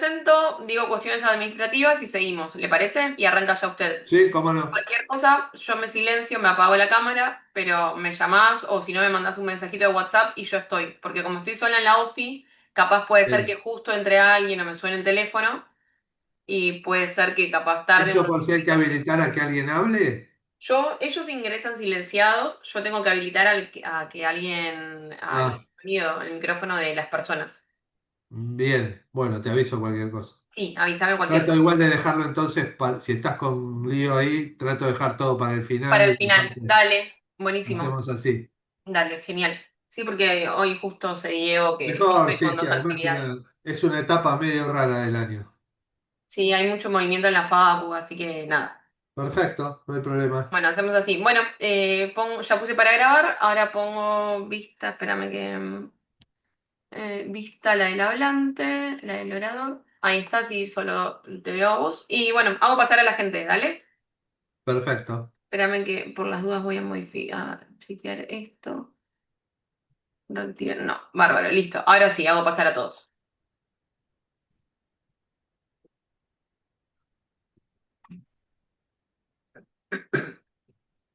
presento, digo cuestiones administrativas y seguimos, ¿le parece? Y arranca ya usted. Sí, cómo no. Cualquier cosa, yo me silencio, me apago la cámara, pero me llamás o si no me mandás un mensajito de WhatsApp y yo estoy. Porque como estoy sola en la OFI, capaz puede ser que Sí. justo entre alguien o me suene el teléfono y puede ser que capaz tarde ¿Eso unos por si hay que minutitos. habilitar a que alguien hable? Ellos ingresan silenciados, yo tengo que habilitar a que alguien, al Ah, sonido, el micrófono de las personas. bien. Bueno, te aviso cualquier cosa. Sí, avísame cualquier Trato cosa. igual de dejarlo entonces, si estás con lío ahí, trato de dejar todo para el Para final el y final, aparte dale, buenísimo, hacemos así. dale, genial. Sí, porque hoy justo se Diego que Mejor, estoy sí, con es que dos además actividades. es una etapa medio rara del año. Sí, hay mucho movimiento en la facu, así que nada. Perfecto, no hay problema. Bueno, hacemos así. Bueno, ya puse para grabar, ahora pongo vista, espérame que... vista la del hablante, la del orador. Ahí está, sí, solo te veo a vos. Y bueno, hago pasar a la gente, ¿dale? Perfecto. Espérame que por las dudas voy a modificar, chequear esto. No, bárbaro, listo. Ahora sí, hago pasar a todos.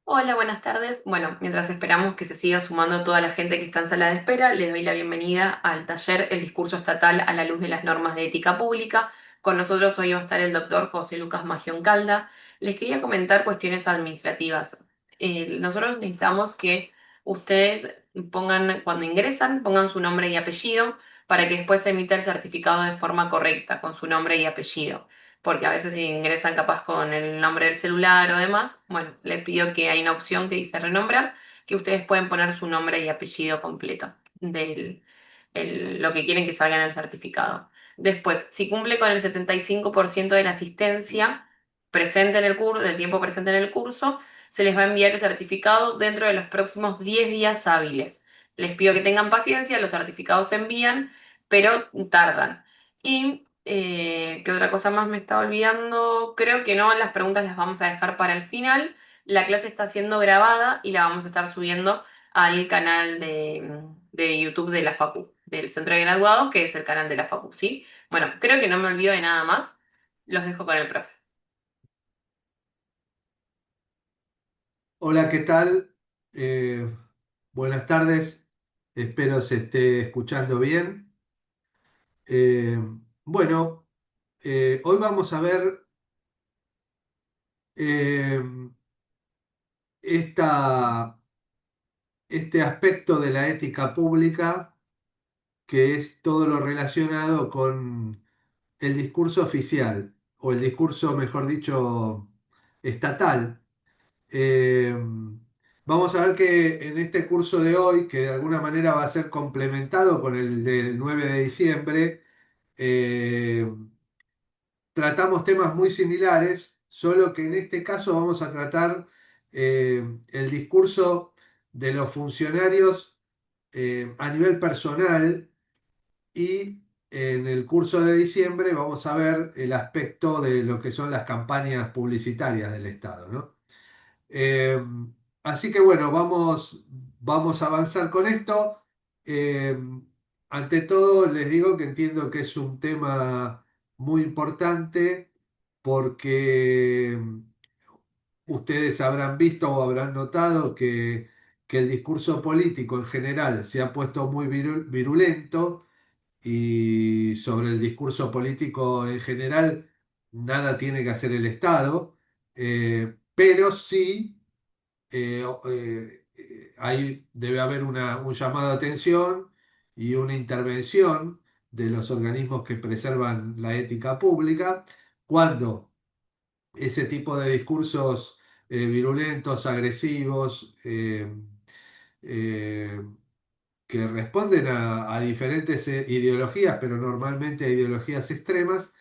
Hola, buenas tardes. Bueno, mientras esperamos que se siga sumando toda la gente que está en sala de espera, les doy la bienvenida al taller El discurso estatal a la luz de las normas de ética pública. Con nosotros hoy va a estar el doctor José Lucas Magión Calda. Les quería comentar cuestiones administrativas. Nosotros necesitamos que ustedes pongan, cuando ingresan, pongan su nombre y apellido para que después se emita el certificado de forma correcta, con su nombre y apellido porque a veces si ingresan capaz con el nombre del celular o demás, bueno, les pido que hay una opción que dice renombrar, que ustedes pueden poner su nombre y apellido completo de lo que quieren que salga en el certificado. Después, si cumple con el 75% de la asistencia presente en el curso, del tiempo presente en el curso, se les va a enviar el certificado dentro de los próximos 10 días hábiles. Les pido que tengan paciencia, los certificados se envían, pero tardan. Y ¿qué otra cosa más me estaba olvidando? Creo que no, las preguntas las vamos a dejar para el final. La clase está siendo grabada y la vamos a estar subiendo al canal de YouTube de la Facu, del Centro de Graduados, que es el canal de la Facu, ¿sí? Bueno, creo que no me olvido de nada más. Los dejo con el profe. Hola, ¿qué tal? Eh, Buenas tardes. Espero se esté escuchando bien. Eh, bueno, hoy vamos a ver eh, esta, este aspecto de la ética pública, que es todo lo relacionado con el discurso oficial, o el discurso, mejor dicho, estatal. Eh, Vamos a ver que en este curso de hoy, que de alguna manera va a ser complementado con el del 9 de diciembre, eh, tratamos temas muy similares, solo que en este caso vamos a tratar el discurso de los funcionarios a nivel personal, y en el curso de diciembre vamos a ver el aspecto de lo que son las campañas publicitarias del Estado, ¿no? Eh, Así que bueno, vamos a avanzar con esto. Eh, Ante todo, les digo que entiendo que es un tema muy importante porque ustedes habrán visto o habrán notado que el discurso político en general se ha puesto muy virulento, y sobre el discurso político en general nada tiene que hacer el Estado, pero sí ahí debe haber un llamado de atención y una intervención de los organismos que preservan la ética pública cuando ese tipo de discursos virulentos, agresivos, eh, que responden a diferentes ideologías, pero normalmente a ideologías extremas,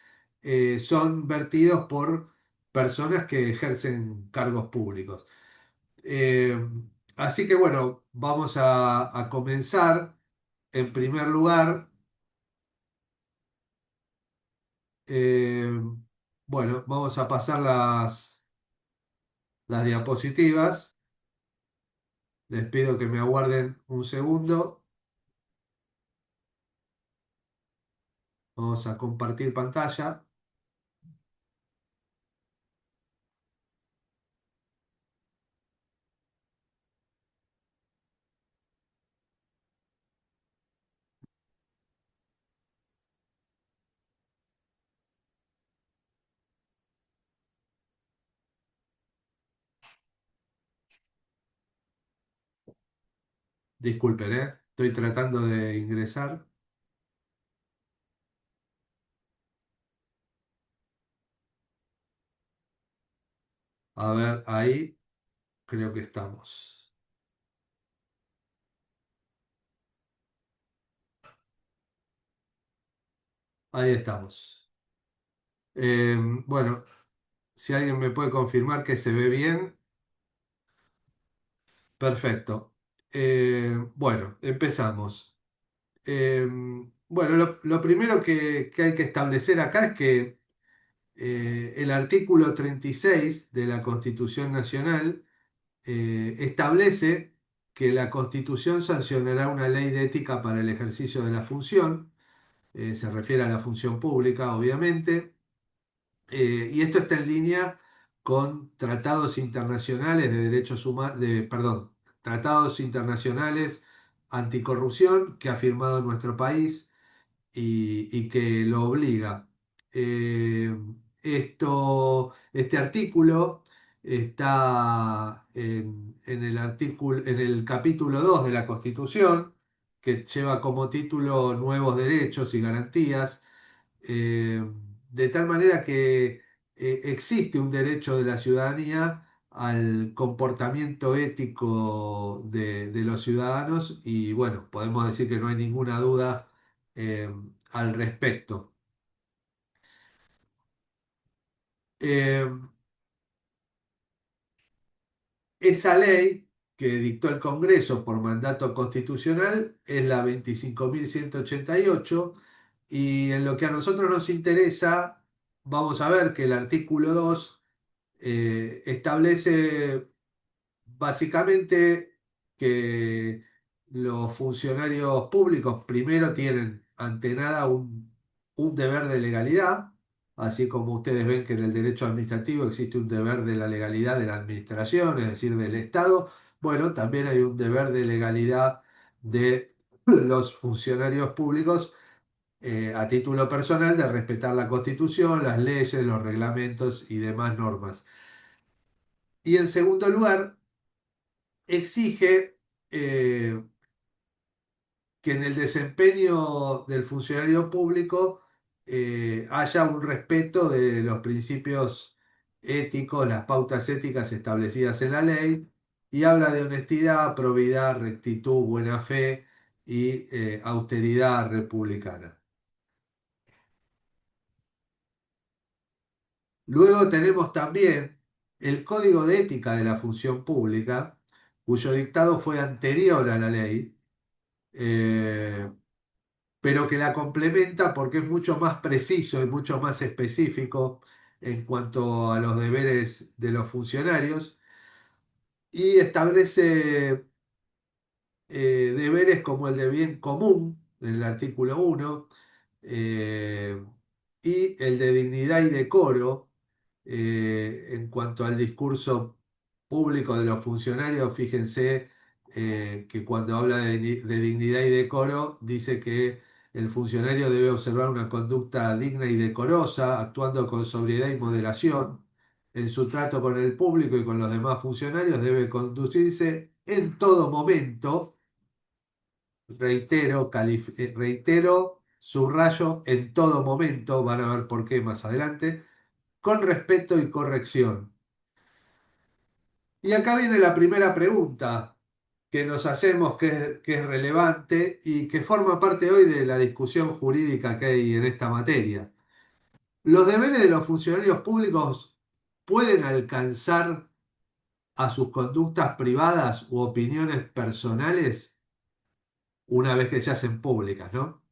son vertidos por personas que ejercen cargos públicos. Eh, Así que bueno, vamos a comenzar. En primer lugar, eh, bueno, vamos a pasar las diapositivas. Les pido que me aguarden un segundo. Vamos a compartir pantalla. Disculpen, ¿eh? Estoy tratando de ingresar. A ver, ahí creo que estamos. Ahí estamos. Bueno, si alguien me puede confirmar que se ve bien, perfecto. Bueno, empezamos. Eh, bueno, lo primero que hay que establecer acá es que el artículo 36 de la Constitución Nacional establece que la Constitución sancionará una ley de ética para el ejercicio de la función. Se refiere a la función pública, obviamente. Y esto está en línea con tratados internacionales de derechos humanos, perdón, tratados internacionales anticorrupción que ha firmado nuestro país y que lo obliga. Eh, este artículo está en el en el capítulo 2 de la Constitución, que lleva como título Nuevos derechos y garantías, eh, de tal manera que existe un derecho de la ciudadanía al comportamiento ético de los ciudadanos y bueno, podemos decir que no hay ninguna duda eh, al respecto. Eh, Esa ley que dictó el Congreso por mandato constitucional es la 25.188 y en lo que a nosotros nos interesa, vamos a ver que el artículo 2 establece básicamente que los funcionarios públicos primero tienen ante nada un deber de legalidad, así como ustedes ven que en el derecho administrativo existe un deber de la legalidad de la administración, es decir, del Estado. Bueno, también hay un deber de legalidad de los funcionarios públicos a título personal de respetar la Constitución, las leyes, los reglamentos y demás normas. Y en segundo lugar, exige que en el desempeño del funcionario público haya un respeto de los principios éticos, las pautas éticas establecidas en la ley, y habla de honestidad, probidad, rectitud, buena fe y austeridad republicana. Luego tenemos también el Código de Ética de la Función Pública, cuyo dictado fue anterior a la ley. eh, pero que la complementa porque es mucho más preciso y mucho más específico en cuanto a los deberes de los funcionarios y establece deberes como el de bien común, en el artículo 1, eh, y el de dignidad y decoro, en cuanto al discurso público de los funcionarios, fíjense que cuando habla de dignidad y decoro, dice que el funcionario debe observar una conducta digna y decorosa, actuando con sobriedad y moderación. En su trato con el público y con los demás funcionarios debe conducirse en todo momento, reitero, subrayo, en todo momento, van a ver por qué más adelante, con respeto y corrección. Y acá viene la primera pregunta que nos hacemos, que es relevante y que forma parte hoy de la discusión jurídica que hay en esta materia. ¿Los deberes de los funcionarios públicos pueden alcanzar a sus conductas privadas u opiniones personales una vez que se hacen públicas, ¿no?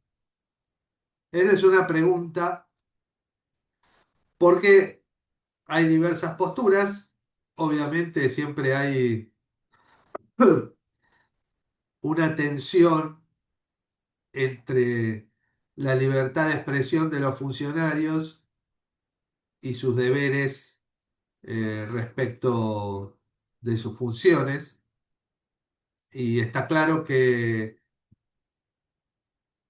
Esa es una pregunta porque hay diversas posturas, obviamente siempre hay una tensión entre la libertad de expresión de los funcionarios y sus deberes respecto de sus funciones. Y está claro que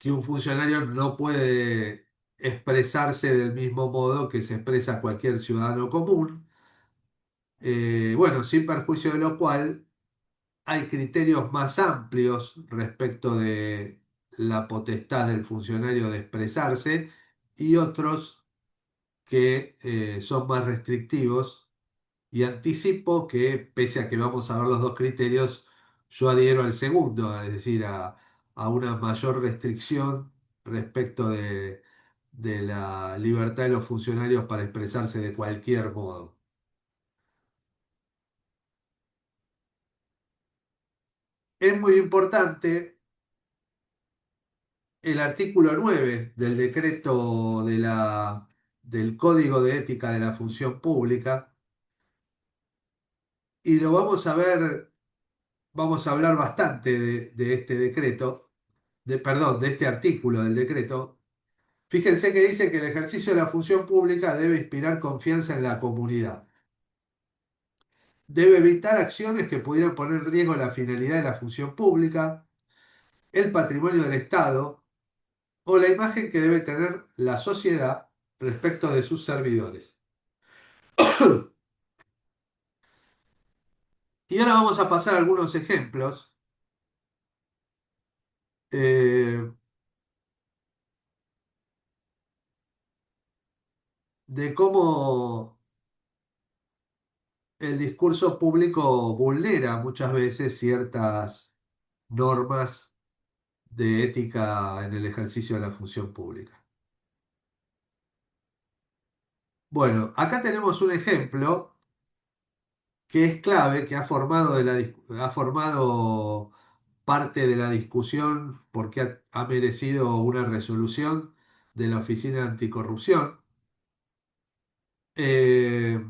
un funcionario no puede expresarse del mismo modo que se expresa cualquier ciudadano común. Bueno, sin perjuicio de lo cual hay criterios más amplios respecto de la potestad del funcionario de expresarse y otros que son más restrictivos. Y anticipo que, pese a que vamos a ver los dos criterios, yo adhiero al segundo, es decir, a una mayor restricción respecto de la libertad de los funcionarios para expresarse de cualquier modo. Es muy importante el artículo 9 del decreto del Código de Ética de la Función Pública, y lo vamos a ver, vamos a hablar bastante de este decreto, perdón, de este artículo del decreto. Fíjense que dice que el ejercicio de la función pública debe inspirar confianza en la comunidad. Debe evitar acciones que pudieran poner en riesgo la finalidad de la función pública, el patrimonio del Estado o la imagen que debe tener la sociedad respecto de sus servidores. Y ahora vamos a pasar algunos ejemplos eh, de cómo el discurso público vulnera muchas veces ciertas normas de ética en el ejercicio de la función pública. Bueno, acá tenemos un ejemplo que es clave, que ha formado, ha formado parte de la discusión porque ha merecido una resolución de la Oficina Anticorrupción. Eh,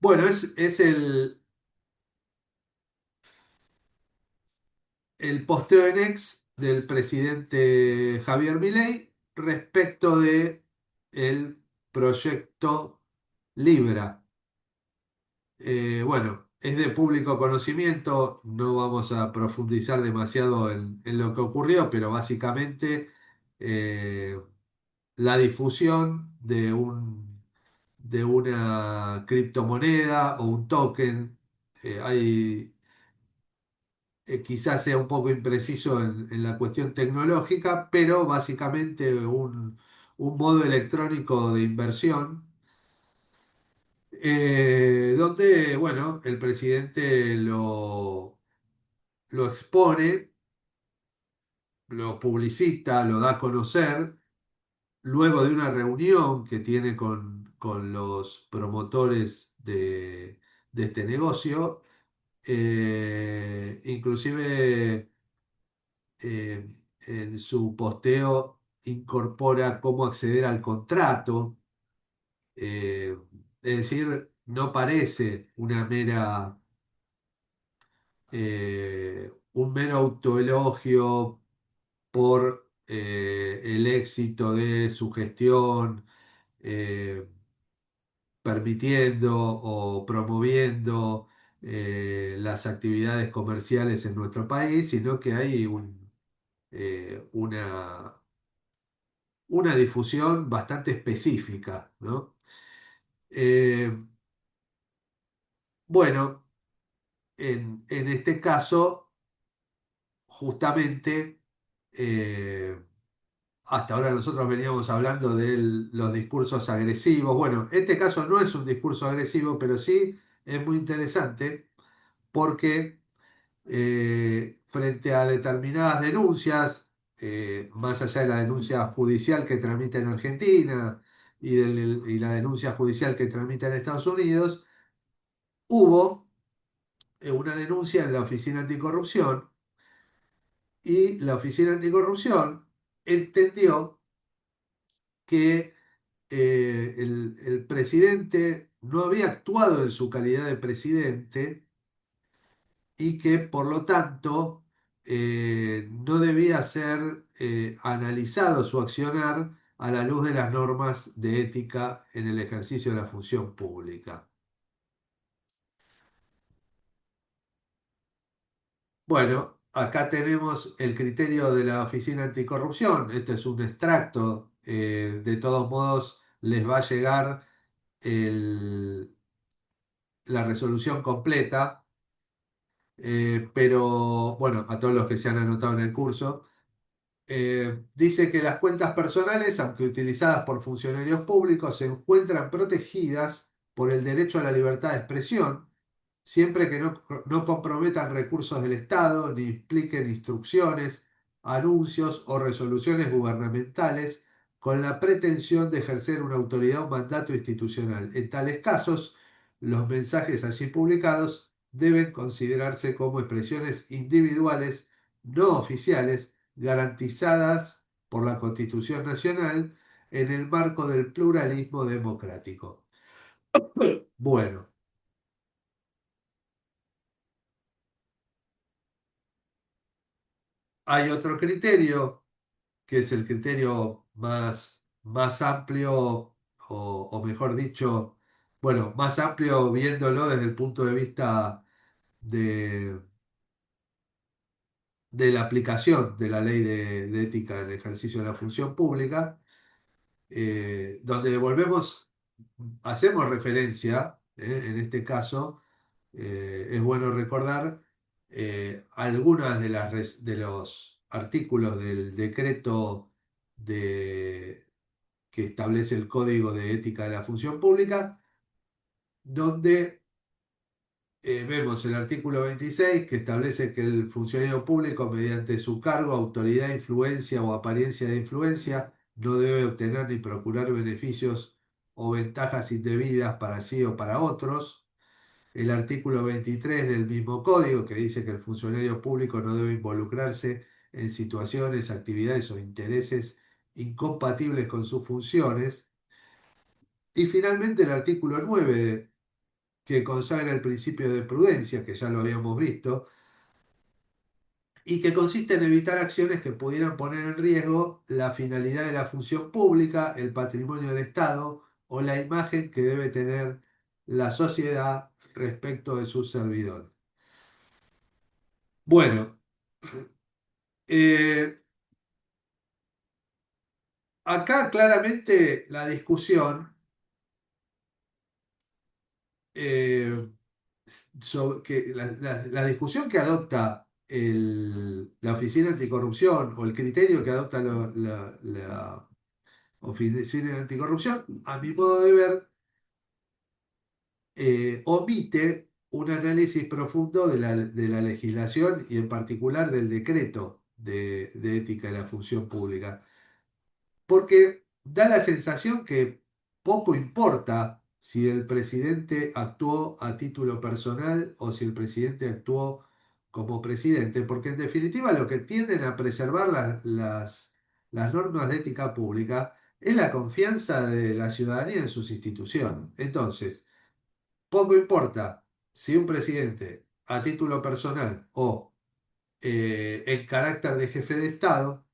bueno, es el posteo en ex del presidente Javier Milei respecto de el proyecto Libra. Bueno, es de público conocimiento, no vamos a profundizar demasiado en lo que ocurrió, pero básicamente eh, la difusión de una criptomoneda o un token, quizás sea un poco impreciso en la cuestión tecnológica, pero básicamente un modo electrónico de inversión donde, bueno, el presidente lo expone, lo publicita, lo da a conocer, luego de una reunión que tiene con los promotores de este negocio. Inclusive en su posteo incorpora cómo acceder al contrato. eh, es decir, no parece un mero autoelogio por el éxito de su gestión, eh, permitiendo o promoviendo las actividades comerciales en nuestro país, sino que hay una difusión bastante específica, ¿no? Eh, bueno, en este caso, justamente, eh, hasta ahora nosotros veníamos hablando de los discursos agresivos. Bueno, este caso no es un discurso agresivo, pero sí es muy interesante porque frente a determinadas denuncias, más allá de la denuncia judicial que tramita en Argentina y la denuncia judicial que tramita en Estados Unidos, hubo una denuncia en la Oficina Anticorrupción y la Oficina Anticorrupción entendió que el presidente no había actuado en su calidad de presidente y que por lo tanto no debía ser analizado su accionar a la luz de las normas de ética en el ejercicio de la función pública. Bueno, acá tenemos el criterio de la Oficina Anticorrupción. Este es un extracto. De todos modos, les va a llegar el- la resolución completa, pero bueno, a todos los que se han anotado en el curso. Dice que las cuentas personales, aunque utilizadas por funcionarios públicos, se encuentran protegidas por el derecho a la libertad de expresión, siempre que no comprometan recursos del Estado ni impliquen instrucciones, anuncios o resoluciones gubernamentales con la pretensión de ejercer una autoridad o un mandato institucional. En tales casos, los mensajes allí publicados deben considerarse como expresiones individuales no oficiales garantizadas por la Constitución Nacional en el marco del pluralismo democrático. Bueno, hay otro criterio que es el criterio más amplio, o mejor dicho, bueno, más amplio viéndolo desde el punto de vista de, de la aplicación de la ley de ética en el ejercicio de la función pública, donde hacemos referencia, en este caso, es bueno recordar algunas de los artículos del decreto que establece el Código de Ética de la Función Pública, donde vemos el artículo 26 que establece que el funcionario público, mediante su cargo, autoridad, influencia o apariencia de influencia, no debe obtener ni procurar beneficios o ventajas indebidas para sí o para otros. El artículo 23 del mismo código que dice que el funcionario público no debe involucrarse en situaciones, actividades o intereses incompatibles con sus funciones. Y finalmente el artículo 9 que consagra el principio de prudencia, que ya lo habíamos visto, y que consiste en evitar acciones que pudieran poner en riesgo la finalidad de la función pública, el patrimonio del Estado o la imagen que debe tener la sociedad respecto de sus servidores. Bueno, eh, acá claramente la discusión eh, la discusión que adopta la Oficina Anticorrupción o el criterio que adopta la Oficina Anticorrupción, a mi modo de ver, omite un análisis profundo de la legislación y en particular del decreto de ética de la función pública. Porque da la sensación que poco importa si el presidente actuó a título personal o si el presidente actuó como presidente, porque en definitiva lo que tienden a preservar las normas de ética pública es la confianza de la ciudadanía en sus instituciones. Entonces, poco importa si un presidente a título personal o en carácter de jefe de Estado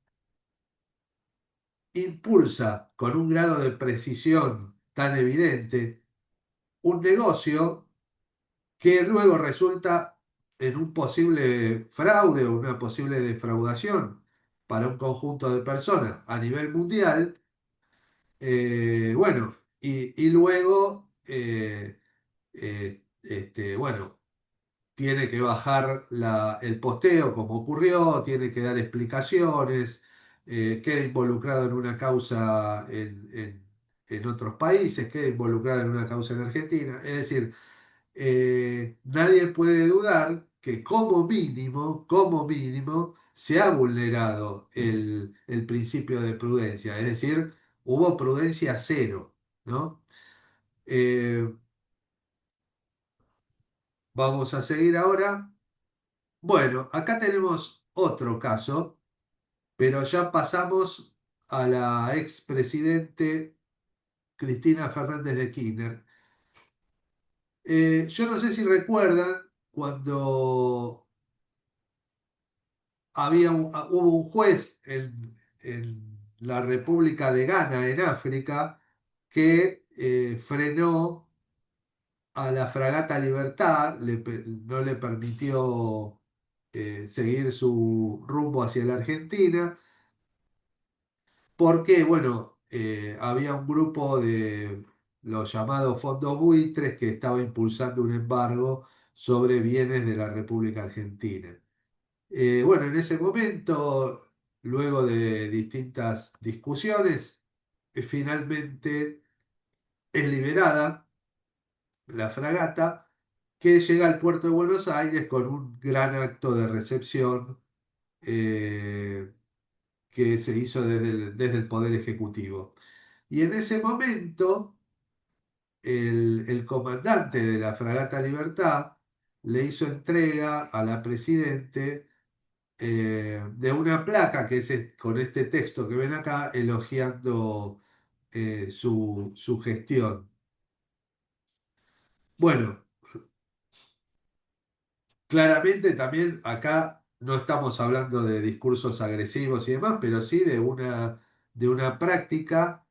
impulsa con un grado de precisión tan evidente un negocio que luego resulta en un posible fraude o una posible defraudación para un conjunto de personas a nivel mundial. Bueno, y luego, bueno, tiene que bajar el posteo como ocurrió, tiene que dar explicaciones, queda involucrado en una causa en otros países, queda involucrado en una causa en Argentina. Es decir, nadie puede dudar que como mínimo, se ha vulnerado el principio de prudencia. Es decir, hubo prudencia cero, ¿no? Eh, Vamos a seguir ahora. Bueno, acá tenemos otro caso, pero ya pasamos a la expresidente Cristina Fernández de Kirchner. Yo no sé si recuerdan cuando hubo un juez en la República de Ghana, en África, que frenó a la fragata Libertad, no le permitió seguir su rumbo hacia la Argentina, porque, bueno, había un grupo de los llamados fondos buitres que estaba impulsando un embargo sobre bienes de la República Argentina. Bueno, en ese momento, luego de distintas discusiones, finalmente es liberada la fragata que llega al puerto de Buenos Aires con un gran acto de recepción eh, que se hizo desde el Poder Ejecutivo. Y en ese momento, el comandante de la fragata Libertad le hizo entrega a la Presidente de una placa que es con este texto que ven acá, elogiando su gestión. Bueno, claramente también acá no estamos hablando de discursos agresivos y demás, pero sí de una práctica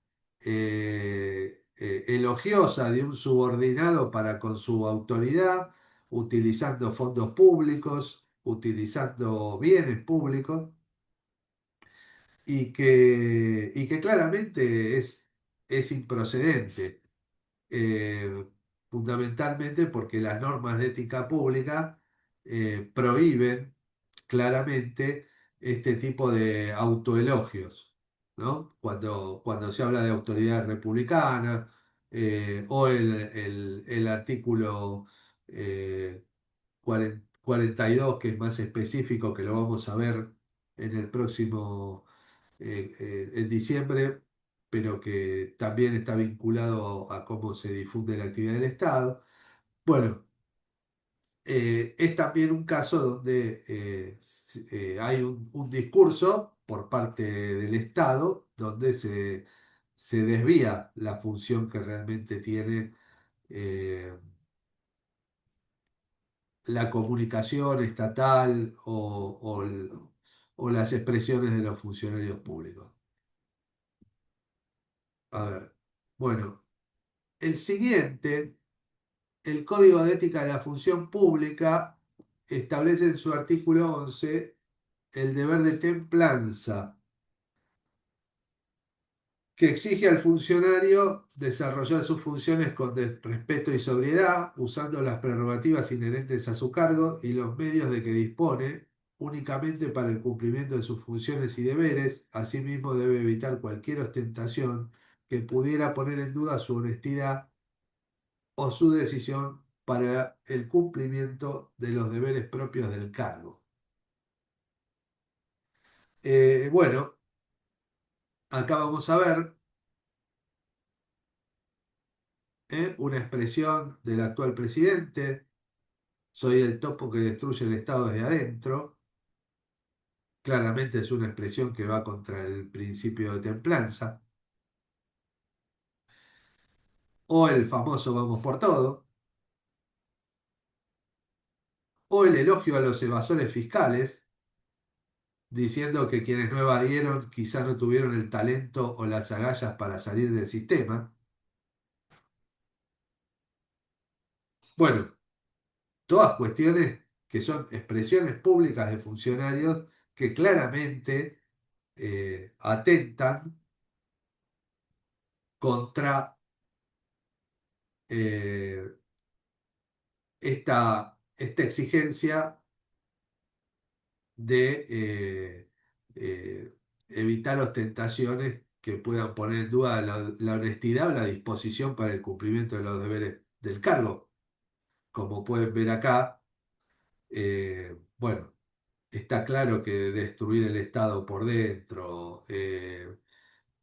elogiosa de un subordinado para con su autoridad, utilizando fondos públicos, utilizando bienes públicos y que claramente es improcedente, eh, fundamentalmente porque las normas de ética pública prohíben claramente este tipo de autoelogios, ¿no? Cuando se habla de autoridad republicana o el artículo 42, que es más específico, que lo vamos a ver en el próximo en diciembre, pero que también está vinculado a cómo se difunde la actividad del Estado. Bueno, es también un caso donde hay un discurso por parte del Estado donde se desvía la función que realmente tiene eh, la comunicación estatal o las expresiones de los funcionarios públicos. A ver, bueno, el siguiente, el Código de Ética de la Función Pública, establece en su artículo 11 el deber de templanza, que exige al funcionario desarrollar sus funciones con respeto y sobriedad, usando las prerrogativas inherentes a su cargo y los medios de que dispone únicamente para el cumplimiento de sus funciones y deberes. Asimismo, debe evitar cualquier ostentación que pudiera poner en duda su honestidad o su decisión para el cumplimiento de los deberes propios del cargo. Bueno, acá vamos a ver una expresión del actual presidente: soy el topo que destruye el Estado desde adentro. Claramente es una expresión que va contra el principio de templanza. O el famoso vamos por todo. O el elogio a los evasores fiscales, diciendo que quienes no evadieron quizá no tuvieron el talento o las agallas para salir del sistema. Bueno, todas cuestiones que son expresiones públicas de funcionarios que claramente atentan contra eh, esta exigencia de evitar ostentaciones que puedan poner en duda la honestidad o la disposición para el cumplimiento de los deberes del cargo. Como pueden ver acá, bueno, está claro que destruir el Estado por dentro,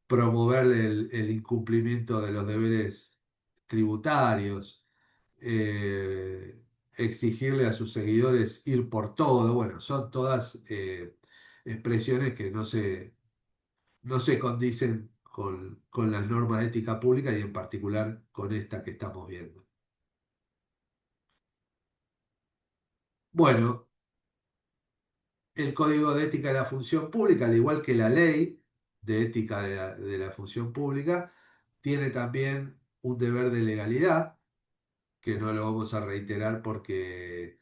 promover el incumplimiento de los deberes tributarios, exigirle a sus seguidores ir por todo. Bueno, son todas expresiones que no se condicen con las normas de ética pública y en particular con esta que estamos viendo. Bueno, El Código de Ética de la Función Pública, al igual que la ley de ética de la función pública, tiene también un deber de legalidad, que no lo vamos a reiterar porque,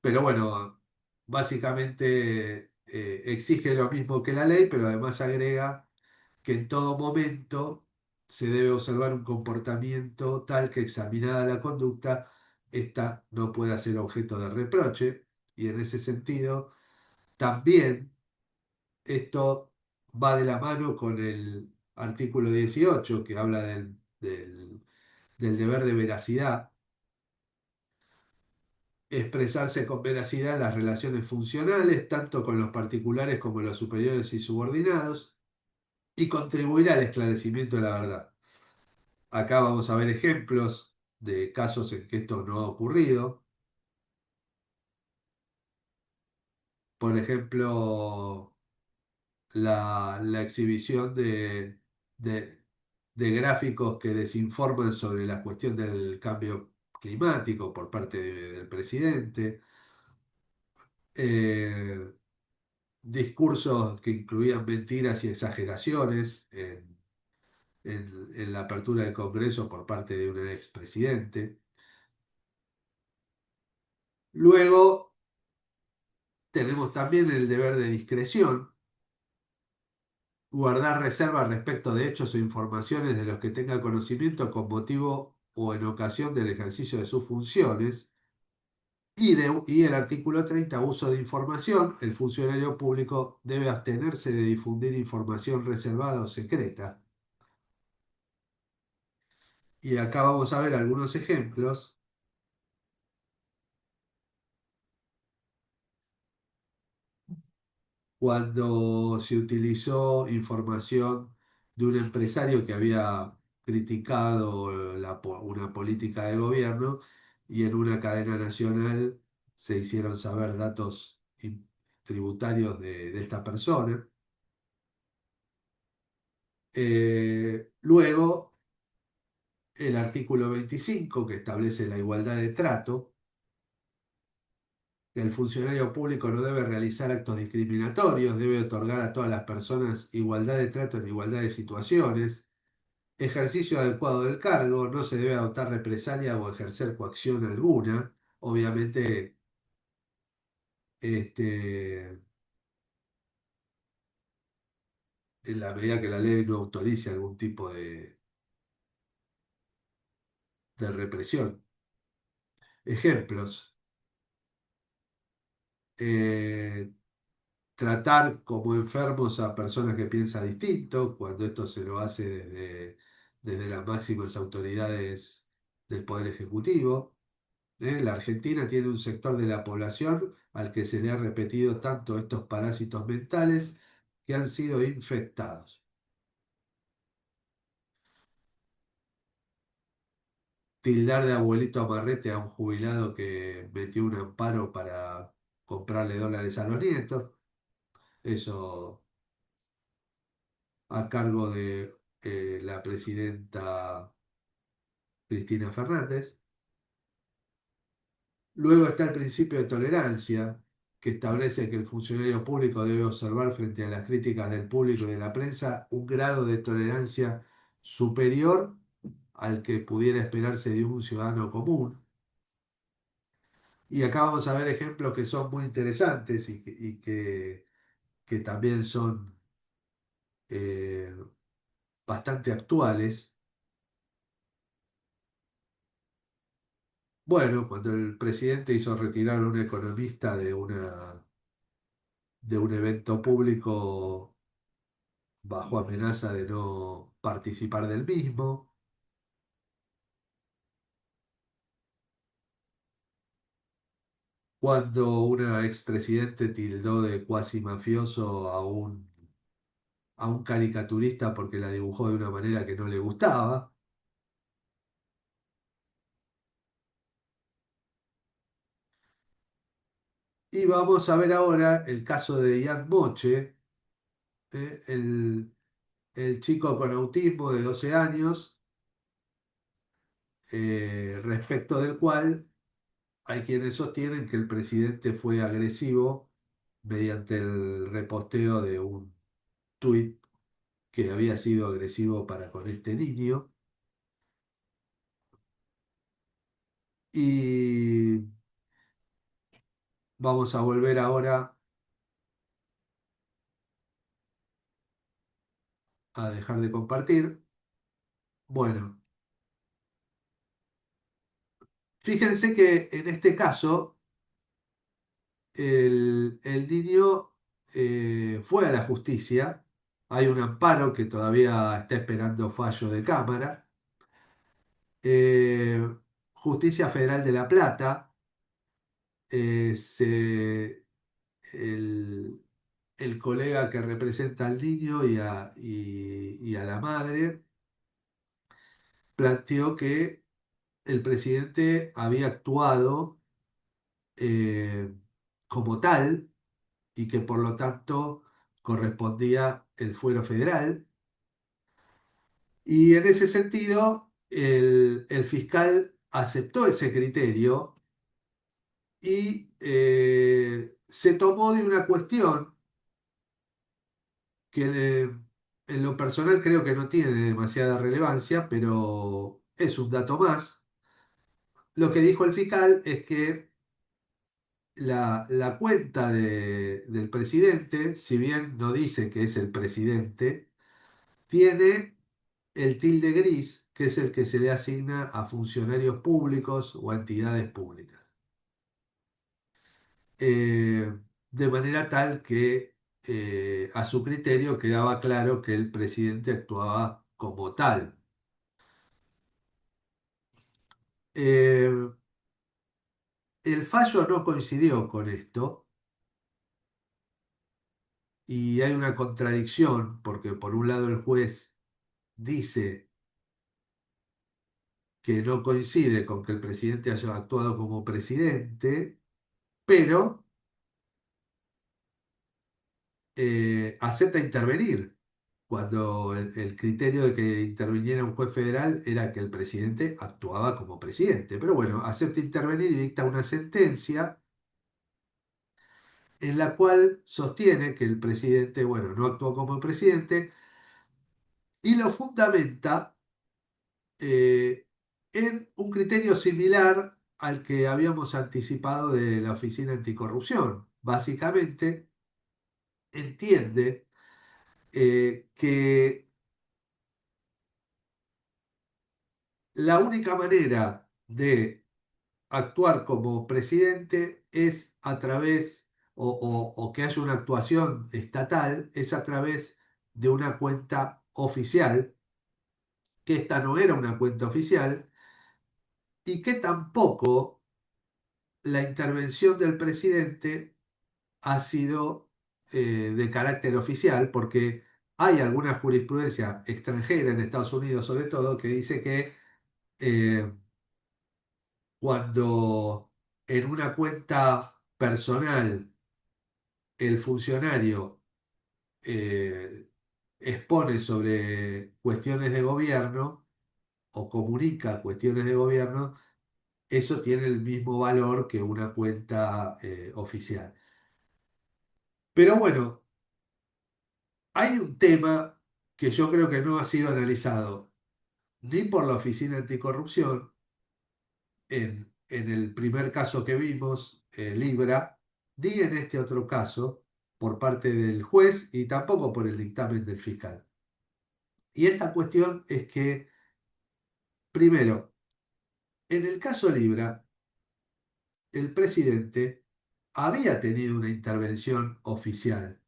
pero bueno, básicamente exige lo mismo que la ley, pero además agrega que en todo momento se debe observar un comportamiento tal que examinada la conducta, ésta no pueda ser objeto de reproche, y en ese sentido también esto va de la mano con el artículo 18 que habla del deber de veracidad, expresarse con veracidad en las relaciones funcionales, tanto con los particulares como los superiores y subordinados, y contribuir al esclarecimiento de la verdad. Acá vamos a ver ejemplos de casos en que esto no ha ocurrido. Por ejemplo, la exhibición de- de gráficos que desinforman sobre la cuestión del cambio climático por parte del presidente, eh, discursos que incluían mentiras y exageraciones en la apertura del Congreso por parte de un expresidente. Luego tenemos también el deber de discreción, guardar reservas respecto de hechos o informaciones de los que tenga conocimiento con motivo o en ocasión del ejercicio de sus funciones. Y el artículo 30, uso de información. El funcionario público debe abstenerse de difundir información reservada o secreta. Y acá vamos a ver algunos ejemplos cuando se utilizó información de un empresario que había criticado una política de gobierno, y en una cadena nacional se hicieron saber datos tributarios de esta persona. Luego, el artículo 25, que establece la igualdad de trato, que el funcionario público no debe realizar actos discriminatorios, debe otorgar a todas las personas igualdad de trato en igualdad de situaciones. Ejercicio adecuado del cargo, no se debe adoptar represalia o ejercer coacción alguna. Obviamente, este, en la medida que la ley no autorice algún tipo de represión. Ejemplos. eh, Tratar como enfermos a personas que piensan distinto, cuando esto se lo hace desde las máximas autoridades del Poder Ejecutivo. La Argentina tiene un sector de la población al que se le ha repetido tanto estos parásitos mentales que han sido infectados. Tildar de abuelito amarrete a un jubilado que metió un amparo para comprarle dólares a los nietos, eso a cargo de la presidenta Cristina Fernández. Luego está el principio de tolerancia, que establece que el funcionario público debe observar frente a las críticas del público y de la prensa un grado de tolerancia superior al que pudiera esperarse de un ciudadano común. Y acá vamos a ver ejemplos que son muy interesantes que también son eh, bastante actuales. Bueno, cuando el presidente hizo retirar a un economista de un evento público bajo amenaza de no participar del mismo, cuando una expresidente tildó de cuasi mafioso a un caricaturista porque la dibujó de una manera que no le gustaba. Y vamos a ver ahora el caso de Ian Moche, eh, el, el chico con autismo de 12 años, respecto del cual hay quienes sostienen que el presidente fue agresivo mediante el reposteo de un tuit que había sido agresivo para con este niño. Y vamos a volver ahora a dejar de compartir. Bueno, fíjense que en este caso el niño fue a la justicia. Hay un amparo que todavía está esperando fallo de Cámara. Eh, Justicia Federal de La Plata, el, el colega que representa al niño y a la madre planteó que el presidente había actuado eh, como tal y que por lo tanto correspondía el fuero federal. Y en ese sentido, el fiscal aceptó ese criterio y se tomó de una cuestión que en lo personal creo que no tiene demasiada relevancia, pero es un dato más. Lo que dijo el fiscal es que la cuenta del presidente, si bien no dice que es el presidente, tiene el tilde gris, que es el que se le asigna a funcionarios públicos o a entidades públicas. Eh, de manera tal que a su criterio quedaba claro que el presidente actuaba como tal. Eh, el fallo no coincidió con esto y hay una contradicción porque por un lado el juez dice que no coincide con que el presidente haya actuado como presidente, pero acepta intervenir cuando el criterio de que interviniera un juez federal era que el presidente actuaba como presidente. Pero bueno, acepta intervenir y dicta una sentencia en la cual sostiene que el presidente, bueno, no actuó como presidente y lo fundamenta eh, en un criterio similar al que habíamos anticipado de la Oficina Anticorrupción. Básicamente, entiende que la única manera de actuar como presidente es a través, o que haya una actuación estatal, es a través de una cuenta oficial, que esta no era una cuenta oficial, y que tampoco la intervención del presidente ha sido de carácter oficial, porque hay alguna jurisprudencia extranjera, en Estados Unidos sobre todo, que dice que eh, cuando en una cuenta personal el funcionario expone sobre cuestiones de gobierno o comunica cuestiones de gobierno, eso tiene el mismo valor que una cuenta oficial. Pero bueno, hay un tema que yo creo que no ha sido analizado ni por la Oficina Anticorrupción en el primer caso que vimos, Libra, ni en este otro caso por parte del juez y tampoco por el dictamen del fiscal. Y esta cuestión es que, primero, en el caso Libra, el presidente había tenido una intervención oficial,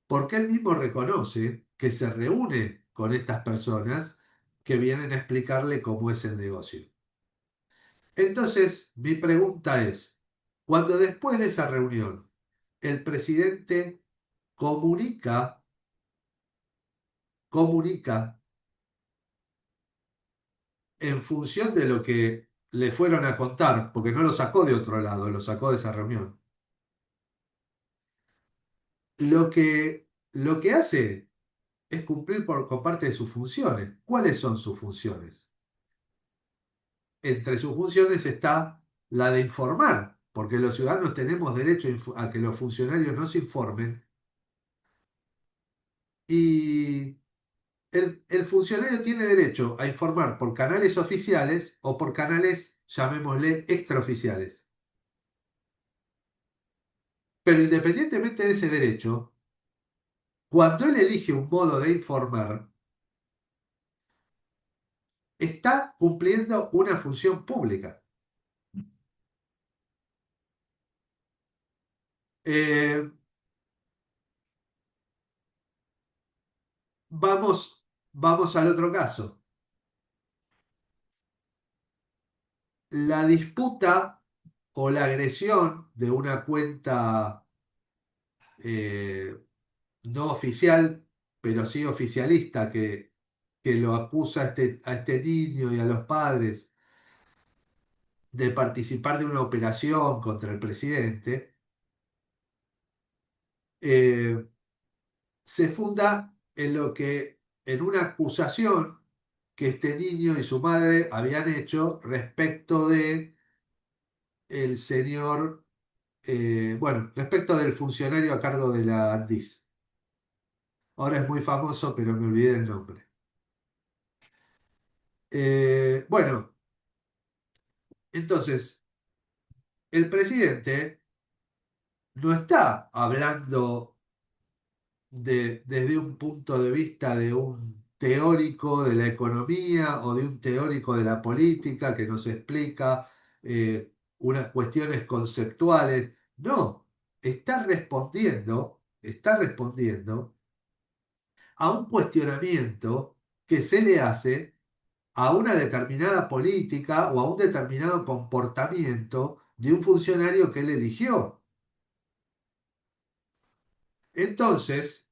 porque él mismo reconoce que se reúne con estas personas que vienen a explicarle cómo es el negocio. Entonces, mi pregunta es, cuando después de esa reunión el presidente comunica, comunica en función de lo que le fueron a contar, porque no lo sacó de otro lado, lo sacó de esa reunión, lo que hace es cumplir con parte de sus funciones. ¿Cuáles son sus funciones? Entre sus funciones está la de informar, porque los ciudadanos tenemos derecho a que los funcionarios nos informen y el funcionario tiene derecho a informar por canales oficiales o por canales, llamémosle, extraoficiales. Pero independientemente de ese derecho, cuando él elige un modo de informar, está cumpliendo una función pública. Eh, vamos al otro caso. La disputa o la agresión de una cuenta eh, no oficial, pero sí oficialista, que lo acusa a este niño y a los padres de participar de una operación contra el presidente, eh, se funda en lo que, en una acusación que este niño y su madre habían hecho respecto de el señor, bueno, respecto del funcionario a cargo de la ANDIS. Ahora es muy famoso, pero me olvidé el nombre. Bueno, entonces, el presidente no está hablando desde un punto de vista de un teórico de la economía o de un teórico de la política que nos explica unas cuestiones conceptuales. No, está respondiendo a un cuestionamiento que se le hace a una determinada política o a un determinado comportamiento de un funcionario que él eligió. Entonces,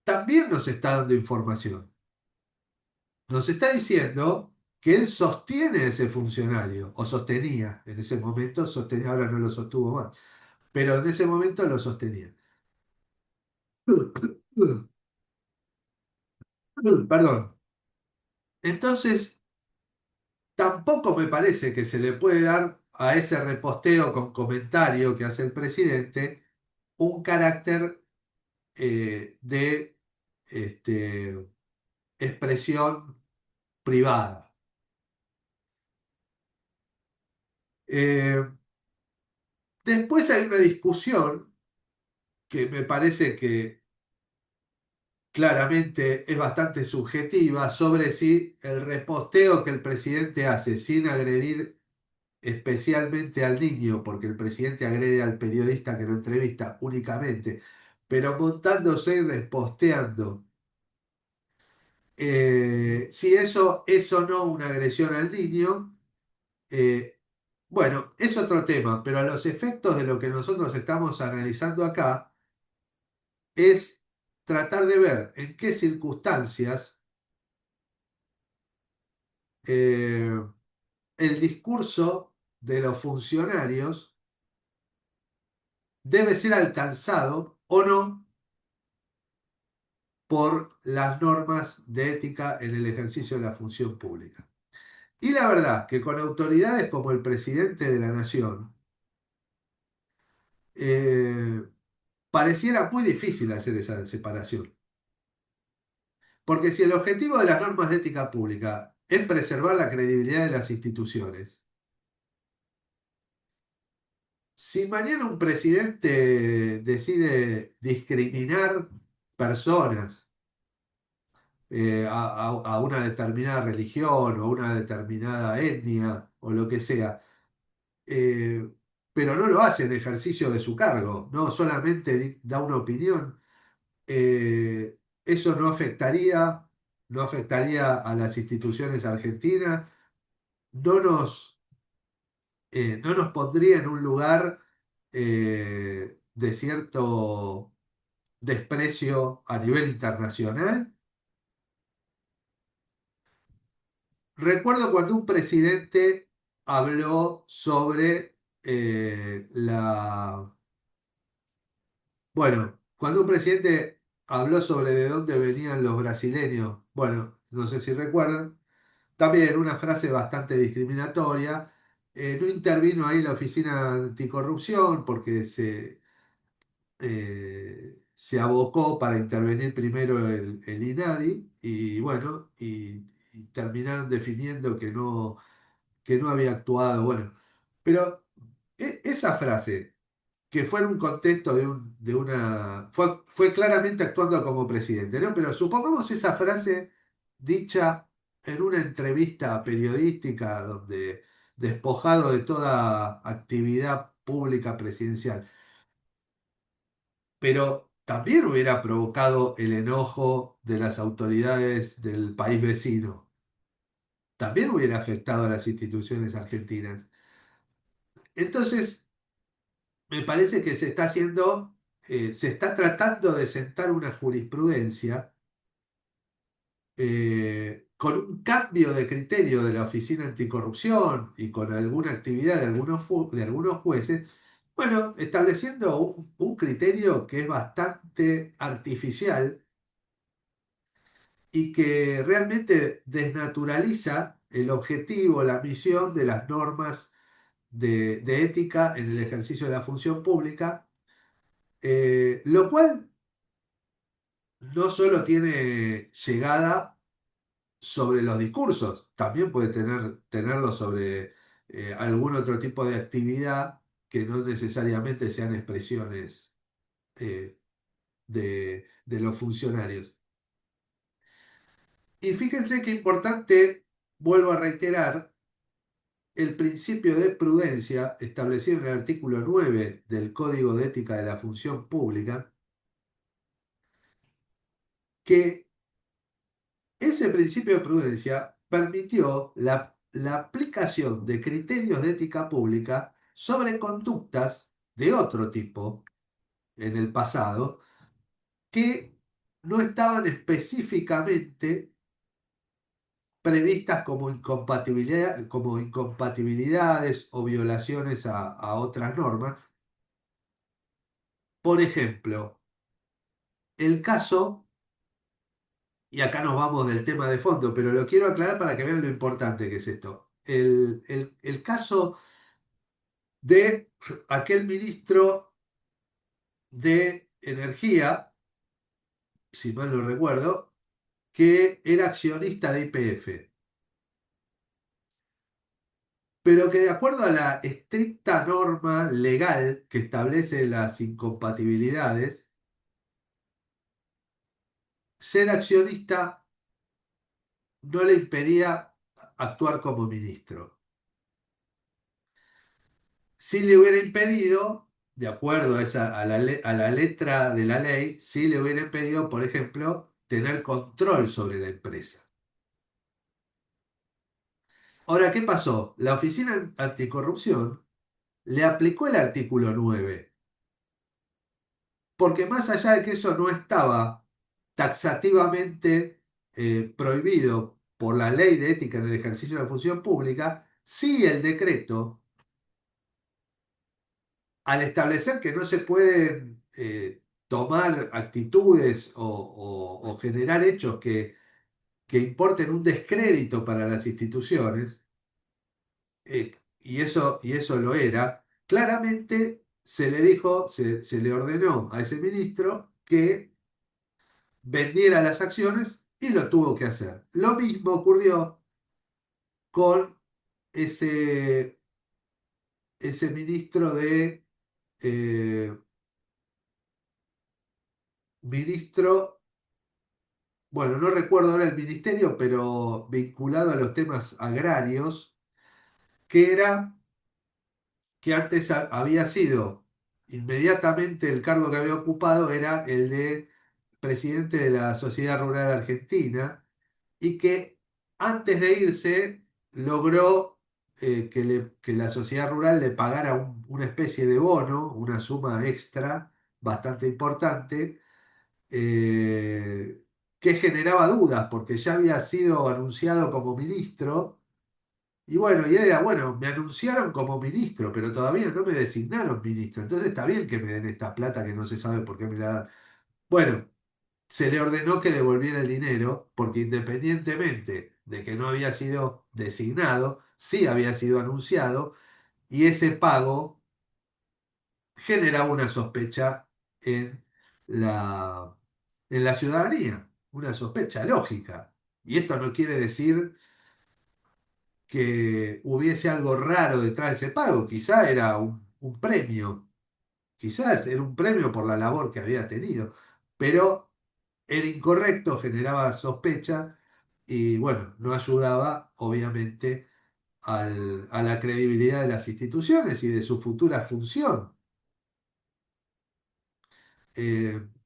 también nos está dando información. Nos está diciendo que él sostiene a ese funcionario, o sostenía, en ese momento sostenía, ahora no lo sostuvo más, pero en ese momento lo sostenía. Perdón. Entonces, tampoco me parece que se le puede dar a ese reposteo con comentario que hace el presidente un carácter de este, expresión privada. Eh, Después hay una discusión que me parece que claramente es bastante subjetiva sobre si el reposteo que el presidente hace sin agredir especialmente al niño, porque el presidente agrede al periodista que lo entrevista únicamente, pero montándose y reposteando, si eso es o no una agresión al niño, eh, bueno, es otro tema, pero a los efectos de lo que nosotros estamos analizando acá es tratar de ver en qué circunstancias eh, el discurso de los funcionarios debe ser alcanzado o no por las normas de ética en el ejercicio de la función pública. Y la verdad que con autoridades como el presidente de la nación, eh, pareciera muy difícil hacer esa separación. Porque si el objetivo de las normas de ética pública es preservar la credibilidad de las instituciones, si mañana un presidente decide discriminar personas a una determinada religión o una determinada etnia o lo que sea, eh, pero no lo hace en ejercicio de su cargo, no solamente da una opinión, eso no afectaría a las instituciones argentinas, no no nos pondría en un lugar de cierto desprecio a nivel internacional. Recuerdo cuando un presidente habló sobre bueno, cuando un presidente habló sobre de dónde venían los brasileños, bueno, no sé si recuerdan, también una frase bastante discriminatoria, No intervino ahí la Oficina Anticorrupción porque se abocó para intervenir primero el INADI y bueno, y terminaron definiendo que no había actuado. Bueno, pero esa frase, que fue en un contexto de una... Fue claramente actuando como presidente, ¿no? Pero supongamos esa frase dicha en una entrevista periodística donde despojado de toda actividad pública presidencial, pero también hubiera provocado el enojo de las autoridades del país vecino, también hubiera afectado a las instituciones argentinas. Entonces, me parece que se está haciendo, se está tratando de sentar una jurisprudencia con un cambio de criterio de la Oficina Anticorrupción y con alguna actividad de de algunos jueces, bueno, estableciendo un criterio que es bastante artificial y que realmente desnaturaliza el objetivo, la misión de las normas de ética en el ejercicio de la función pública, lo cual no solo tiene llegada sobre los discursos, también puede tenerlo sobre algún otro tipo de actividad que no necesariamente sean expresiones eh, de los funcionarios. Y fíjense qué importante, vuelvo a reiterar, el principio de prudencia establecido en el artículo 9 del Código de Ética de la Función Pública, que ese principio de prudencia permitió la aplicación de criterios de ética pública sobre conductas de otro tipo en el pasado que no estaban específicamente previstas como incompatibilidades o violaciones a otras normas. Por ejemplo, el caso, y acá nos vamos del tema de fondo, pero lo quiero aclarar para que vean lo importante que es esto. El caso de aquel ministro de Energía, si mal no recuerdo, que era accionista de YPF, pero que de acuerdo a la estricta norma legal que establece las incompatibilidades, ser accionista no le impedía actuar como ministro. Si le hubiera impedido, de acuerdo a, a la letra de la ley, si le hubiera impedido, por ejemplo, tener control sobre la empresa. Ahora, ¿qué pasó? La Oficina Anticorrupción le aplicó el artículo 9, porque más allá de que eso no estaba taxativamente prohibido por la ley de ética en el ejercicio de la función pública, sí el decreto, al establecer que no se pueden tomar actitudes o generar hechos que importen un descrédito para las instituciones, y eso lo era, claramente se le dijo, se le ordenó a ese ministro que vendiera las acciones y lo tuvo que hacer. Lo mismo ocurrió con ese, ese ministro eh, ministro, bueno, no recuerdo ahora el ministerio, pero vinculado a los temas agrarios, que era que antes había sido inmediatamente el cargo que había ocupado era el de presidente de la Sociedad Rural Argentina y que antes de irse logró que la sociedad rural le pagara una especie de bono, una suma extra bastante importante, eh, que generaba dudas porque ya había sido anunciado como ministro. Y bueno, y él era, bueno, me anunciaron como ministro, pero todavía no me designaron ministro. Entonces está bien que me den esta plata que no se sabe por qué me la dan. Bueno, se le ordenó que devolviera el dinero porque independientemente de que no había sido designado, sí había sido anunciado y ese pago generaba una sospecha en la, en la ciudadanía, una sospecha lógica. Y esto no quiere decir que hubiese algo raro detrás de ese pago, quizá era un premio, quizás era un premio por la labor que había tenido, pero era incorrecto, generaba sospecha y bueno, no ayudaba obviamente a la credibilidad de las instituciones y de su futura función.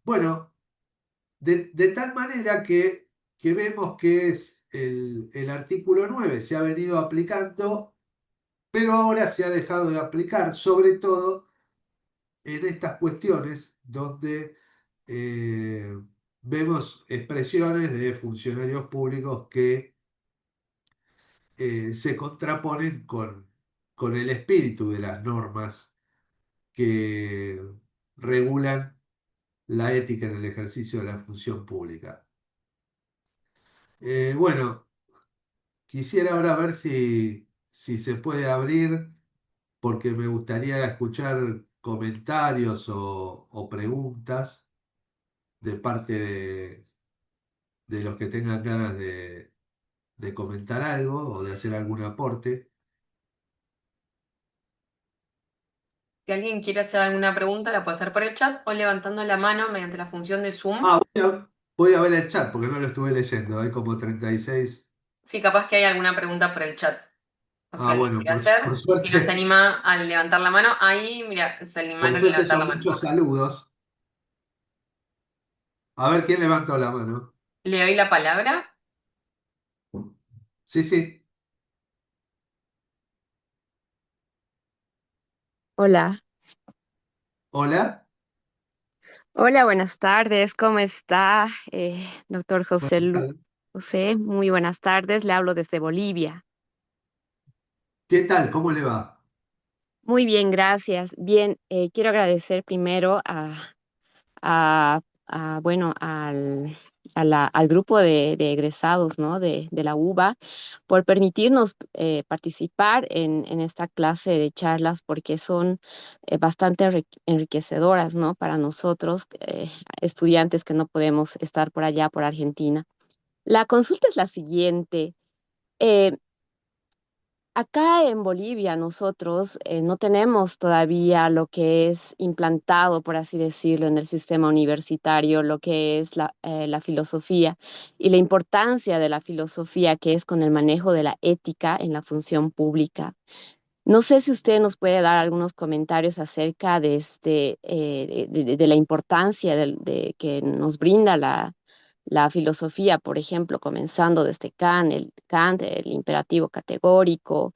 Bueno, de tal manera que vemos que es el artículo 9 se ha venido aplicando, pero ahora se ha dejado de aplicar, sobre todo en estas cuestiones donde eh, vemos expresiones de funcionarios públicos que se contraponen con el espíritu de las normas que regulan la ética en el ejercicio de la función pública. Bueno, quisiera ahora ver si se puede abrir, porque me gustaría escuchar comentarios o preguntas de parte de los que tengan ganas de comentar algo o de hacer algún aporte. Si alguien quiere hacer alguna pregunta, la puede hacer por el chat o levantando la mano mediante la función de Zoom. Ah, voy a ver el chat porque no lo estuve leyendo. Hay como 36. Sí, capaz que hay alguna pregunta por el chat. O Ah, sea, lo bueno, puede hacer. por Si no se suerte, anima a levantar la mano, ahí, mira, se por animaron a suerte levantar la son mano. muchos saludos. A ver quién levantó la mano. Le doy la palabra. Sí, sí. Hola, Hola. hola, buenas tardes, ¿cómo está, doctor Buenas tardes. José? Muy buenas tardes, le hablo desde Bolivia. ¿Qué tal? ¿Cómo le va? Muy bien, gracias. Bien, quiero agradecer primero bueno, al grupo de egresados, ¿no? De la UBA por permitirnos participar en esta clase de charlas porque son bastante enriquecedoras, ¿no? Para nosotros, estudiantes que no podemos estar por allá, por Argentina. La consulta es la siguiente. eh, Acá en Bolivia nosotros no tenemos todavía lo que es implantado, por así decirlo, en el sistema universitario, lo que es la filosofía y la importancia de la filosofía que es con el manejo de la ética en la función pública. No sé si usted nos puede dar algunos comentarios acerca de, de la importancia que nos brinda la filosofía, por ejemplo, comenzando desde Kant, el imperativo categórico,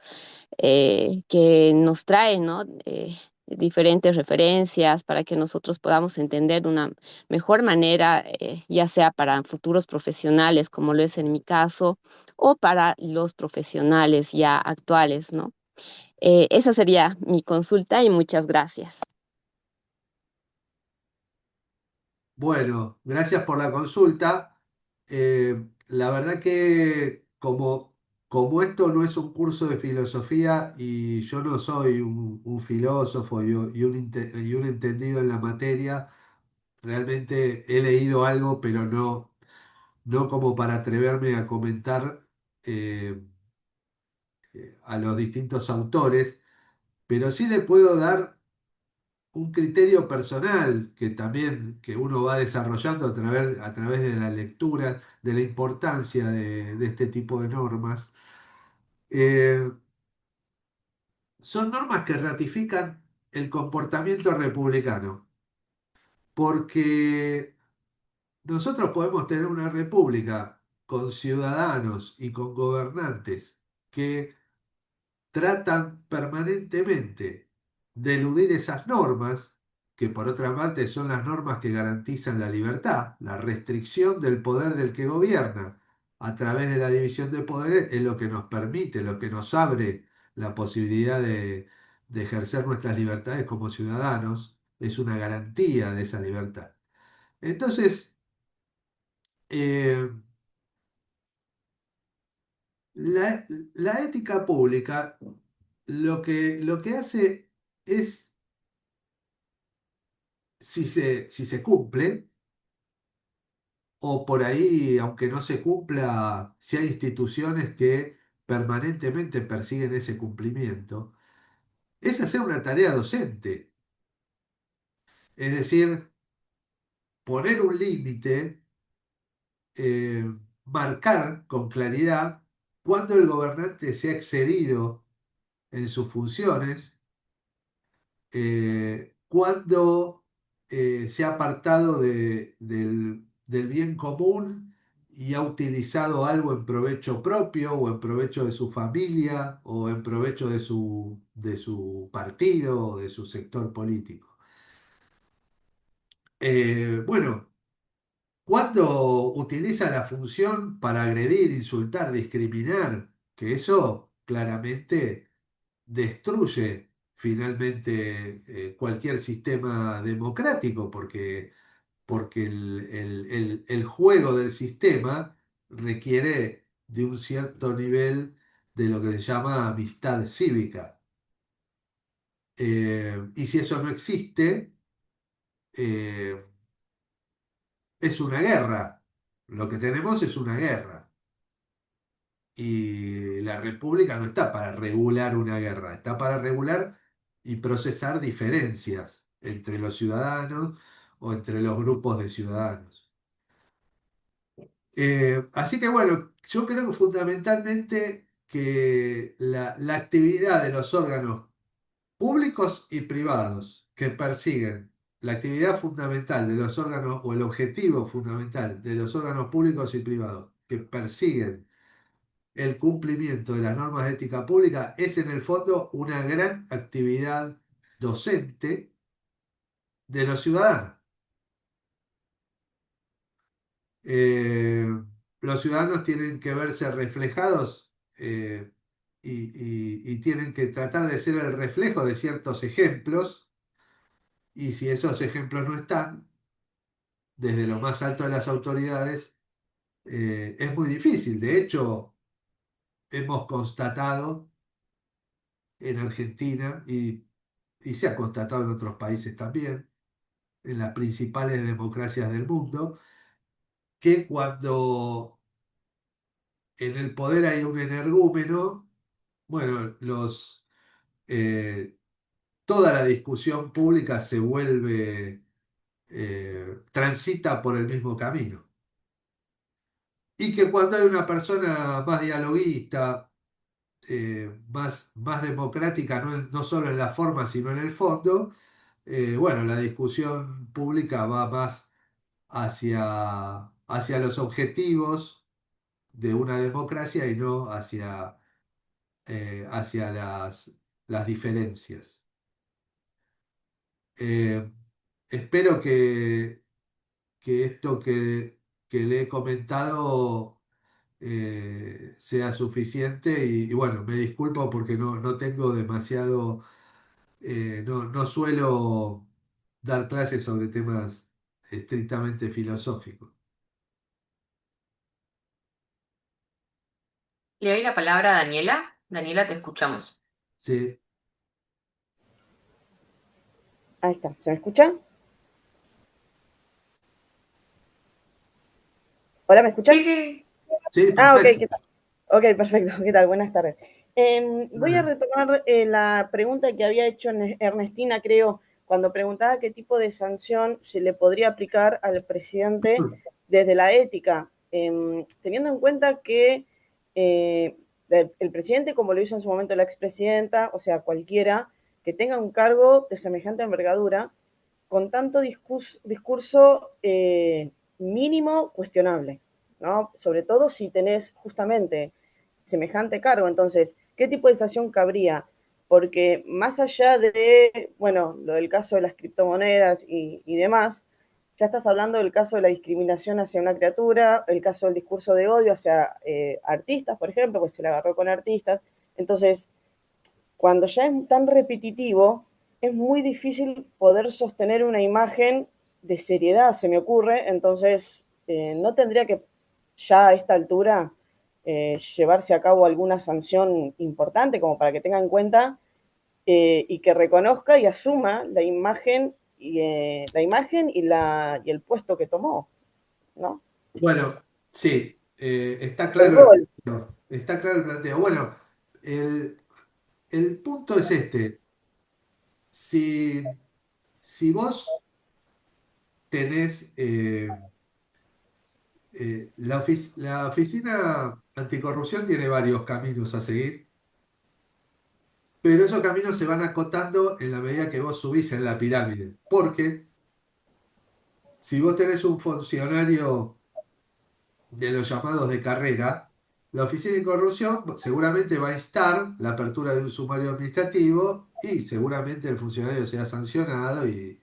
que nos trae, ¿no? Diferentes referencias para que nosotros podamos entender de una mejor manera, ya sea para futuros profesionales, como lo es en mi caso, o para los profesionales ya actuales, ¿no? Esa sería mi consulta y muchas gracias. Bueno, gracias por la consulta. La verdad que como esto no es un curso de filosofía y yo no soy un filósofo y un entendido en la materia, realmente he leído algo, pero no como para atreverme a comentar eh, a los distintos autores, pero sí le puedo dar un criterio personal que también que uno va desarrollando a través de la lectura, de la importancia de este tipo de normas. Eh, Son normas que ratifican el comportamiento republicano, porque nosotros podemos tener una república con ciudadanos y con gobernantes que tratan permanentemente de eludir esas normas, que por otra parte son las normas que garantizan la libertad, la restricción del poder del que gobierna a través de la división de poderes es lo que nos permite, lo que nos abre la posibilidad de ejercer nuestras libertades como ciudadanos, es una garantía de esa libertad. Entonces, Eh, la, la ética pública lo que hace es, si se cumple, o por ahí, aunque no se cumpla, si hay instituciones que permanentemente persiguen ese cumplimiento, es hacer una tarea docente. Es decir, poner un límite, eh, marcar con claridad cuándo el gobernante se ha excedido en sus funciones, cuándo se ha apartado del bien común y ha utilizado algo en provecho propio o en provecho de su familia o en provecho de su partido o de su sector político. Bueno, cuando utiliza la función para agredir, insultar, discriminar, que eso claramente destruye finalmente cualquier sistema democrático, porque el juego del sistema requiere de un cierto nivel de lo que se llama amistad cívica. Y si eso no existe, eh, es una guerra. Lo que tenemos es una guerra. Y la República no está para regular una guerra, está para regular y procesar diferencias entre los ciudadanos o entre los grupos de ciudadanos. Así que bueno, yo creo que fundamentalmente que la actividad de los órganos públicos y privados que persiguen la actividad fundamental de los órganos o el objetivo fundamental de los órganos públicos y privados que persiguen el cumplimiento de las normas de ética pública es en el fondo una gran actividad docente de los ciudadanos. Eh, los ciudadanos tienen que verse reflejados y tienen que tratar de ser el reflejo de ciertos ejemplos, y si esos ejemplos no están, desde lo más alto de las autoridades, es muy difícil. De hecho, hemos constatado en Argentina y se ha constatado en otros países también, en las principales democracias del mundo, que cuando en el poder hay un energúmeno, bueno, eh, toda la discusión pública se vuelve, transita por el mismo camino. Y que cuando hay una persona más dialoguista, más democrática, no solo en la forma, sino en el fondo, bueno, la discusión pública va más hacia los objetivos de una democracia y no hacia las diferencias. Eh, espero que esto que le he comentado sea suficiente y bueno, me disculpo porque no tengo demasiado, no suelo dar clases sobre temas estrictamente filosóficos. Le doy la palabra a Daniela. Daniela, te escuchamos. Sí, Ahí está, ¿se me escucha? ¿Hola, me Sí, escuchan? sí. sí, Ah, ok, perfecto. ¿qué tal? Ok, perfecto, ¿qué tal? Buenas tardes. Voy a Dale. retomar la pregunta que había hecho Ernestina, creo, cuando preguntaba qué tipo de sanción se le podría aplicar al presidente desde la ética, teniendo en cuenta que el presidente, como lo hizo en su momento la expresidenta, o sea, cualquiera que tenga un cargo de semejante envergadura, con tanto discurso mínimo cuestionable, ¿no? Sobre todo si tenés justamente semejante cargo. Entonces, ¿qué tipo de sanción cabría? Porque más allá de, bueno, lo del caso de las criptomonedas y demás, ya estás hablando del caso de la discriminación hacia una criatura, el caso del discurso de odio hacia artistas, por ejemplo, pues se le agarró con artistas. Entonces, cuando ya es tan repetitivo, es muy difícil poder sostener una imagen de seriedad, se me ocurre. Entonces, ¿no tendría que ya a esta altura llevarse a cabo alguna sanción importante como para que tenga en cuenta y que reconozca y asuma la imagen y el puesto que tomó, ¿no? Bueno, sí, está El claro el rol. planteo. Está claro el planteo. Bueno, el, el punto es este. Si, si vos tenés la oficina anticorrupción tiene varios caminos a seguir, pero esos caminos se van acotando en la medida que vos subís en la pirámide. Porque si vos tenés un funcionario de los llamados de carrera, la Oficina de Corrupción seguramente va a instar la apertura de un sumario administrativo y seguramente el funcionario sea sancionado y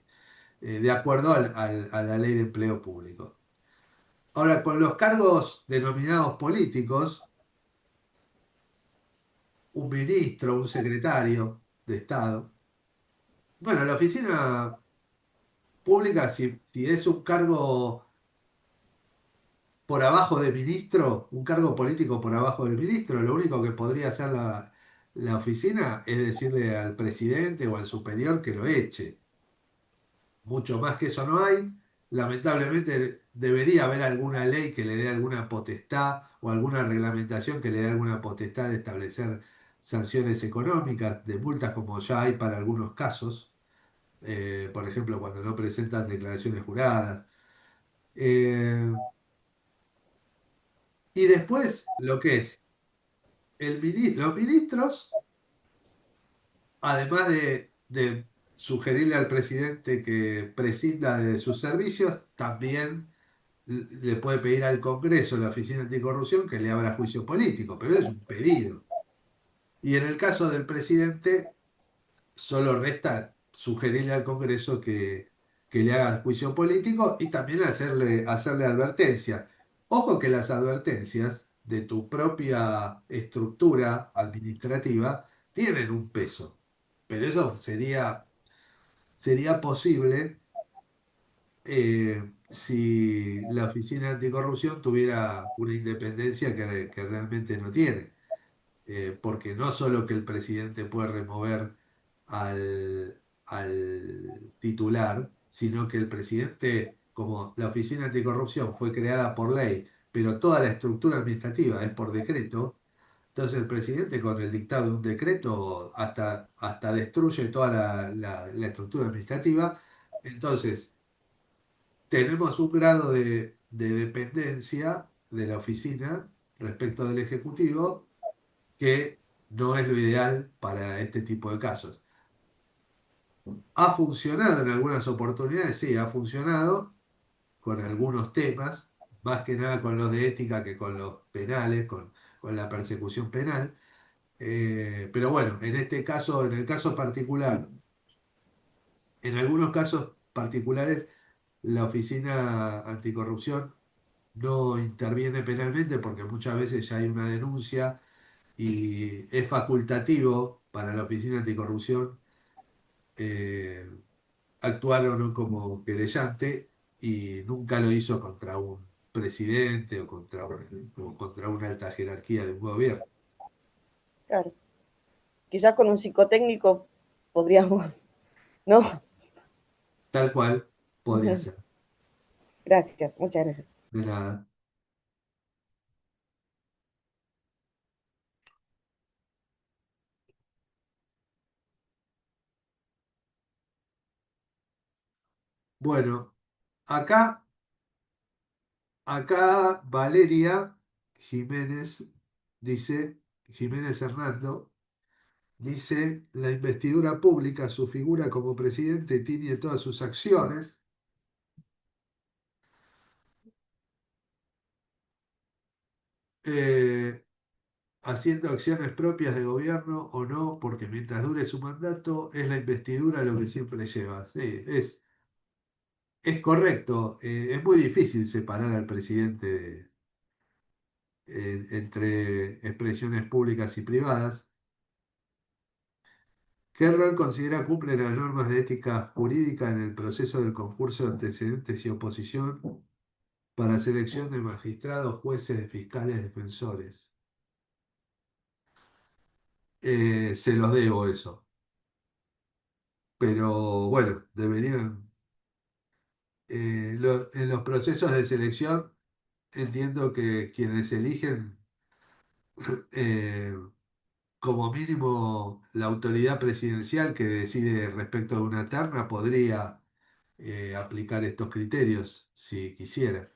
de acuerdo a la ley de empleo público. Ahora, con los cargos denominados políticos, un ministro, un secretario de Estado, bueno, la oficina pública, si es un cargo por abajo de ministro, un cargo político por abajo del ministro, lo único que podría hacer la oficina es decirle al presidente o al superior que lo eche. Mucho más que eso no hay. Lamentablemente debería haber alguna ley que le dé alguna potestad o alguna reglamentación que le dé alguna potestad de establecer sanciones económicas, de multas como ya hay para algunos casos, por ejemplo, cuando no presentan declaraciones juradas. Eh, y después lo que es los ministros, además de sugerirle al presidente que prescinda de sus servicios, también le puede pedir al Congreso, la Oficina Anticorrupción, que le abra juicio político, pero es un pedido. Y en el caso del presidente, solo resta sugerirle al Congreso que le haga juicio político y también hacerle advertencia. Ojo que las advertencias de tu propia estructura administrativa tienen un peso, pero eso sería posible si la Oficina Anticorrupción tuviera una independencia que realmente no tiene. Porque no solo que el presidente puede remover al titular, sino que el presidente, como la Oficina Anticorrupción fue creada por ley, pero toda la estructura administrativa es por decreto, entonces el presidente con el dictado de un decreto hasta destruye toda la estructura administrativa. Entonces, tenemos un grado de dependencia de la oficina respecto del Ejecutivo que no es lo ideal para este tipo de casos. ¿Ha funcionado en algunas oportunidades? Sí, ha funcionado con algunos temas, más que nada con los de ética que con los penales, con la persecución penal. Pero bueno, en este caso, en el caso particular, en algunos casos particulares, la Oficina Anticorrupción no interviene penalmente porque muchas veces ya hay una denuncia y es facultativo para la Oficina Anticorrupción eh, actuar o no como querellante y nunca lo hizo contra un presidente o contra una alta jerarquía de un gobierno. Claro. Quizás con un psicotécnico podríamos, ¿no? Tal cual podría ser. Gracias, muchas gracias. De nada. Bueno, acá, acá Valeria Jiménez dice, Jiménez Hernando, dice, la investidura pública, su figura como presidente tiene todas sus acciones. eh, Haciendo acciones propias de gobierno o no, porque mientras dure su mandato es la investidura lo que siempre lleva. Sí, es correcto, es muy difícil separar al presidente entre expresiones públicas y privadas. ¿Qué rol considera cumple las normas de ética jurídica en el proceso del concurso de antecedentes y oposición? para selección de magistrados, jueces, fiscales, defensores. Se los debo eso. Pero bueno, deberían. En los procesos de selección entiendo que quienes eligen, eh, como mínimo, la autoridad presidencial que decide respecto de una terna podría aplicar estos criterios si quisiera.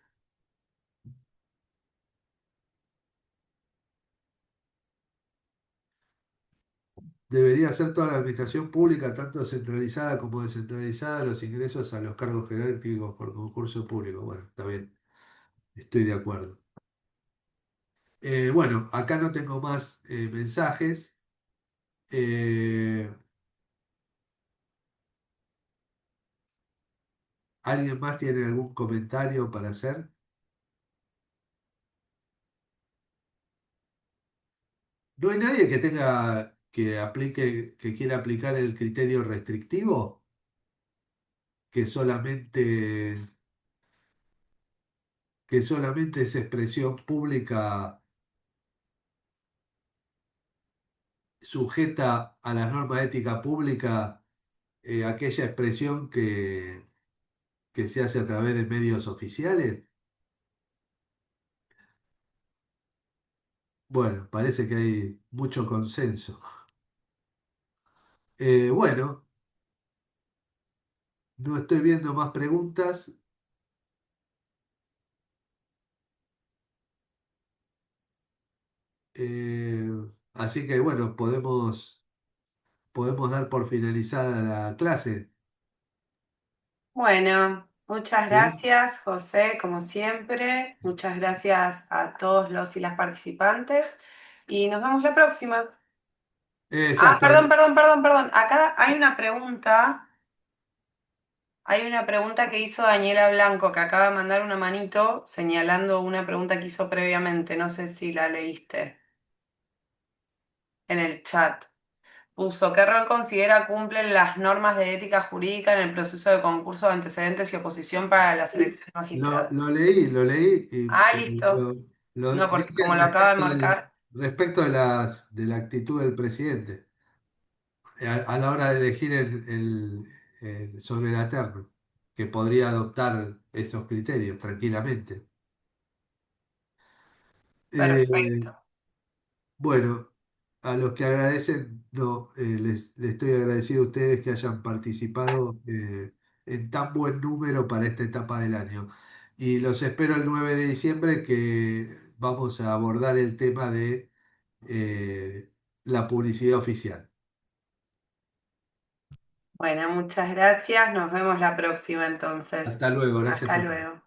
Debería ser toda la administración pública, tanto centralizada como descentralizada, los ingresos a los cargos jerárquicos por concurso público. Bueno, está bien, estoy de acuerdo. Bueno, acá no tengo más mensajes. Eh, ¿Alguien más tiene algún comentario para hacer? ¿No hay nadie que tenga que aplique, que quiera aplicar el criterio restrictivo? Que solamente, que solamente es expresión pública sujeta a las normas de ética pública, aquella expresión que se hace a través de medios oficiales. Bueno, parece que hay mucho consenso. Bueno, no estoy viendo más preguntas. eh, Así que bueno, podemos dar por finalizada la clase. Bueno, muchas ¿Sí? gracias, José, como siempre. Muchas gracias a todos los y las participantes. Y nos vemos la próxima. Ah, Exacto. perdón. Acá hay una pregunta. Hay una pregunta que hizo Daniela Blanco, que acaba de mandar una manito señalando una pregunta que hizo previamente. No sé si la leíste en el chat. Puso, ¿qué rol considera cumplen las normas de ética jurídica en el proceso de concurso de antecedentes y oposición para la selección de magistrados? Lo leí y Ah, listo. lo No, porque dije como lo acaba de marcar, respecto de la actitud del presidente a la hora de elegir sobre la terna, que podría adoptar esos criterios tranquilamente. Eh, perfecto. bueno, a los que agradecen, no, les estoy agradecido a ustedes que hayan participado en tan buen número para esta etapa del año. Y los espero el 9 de diciembre que vamos a abordar el tema de la publicidad oficial. Bueno, muchas gracias. Nos vemos la próxima entonces. Hasta luego, gracias Hasta a todos. luego.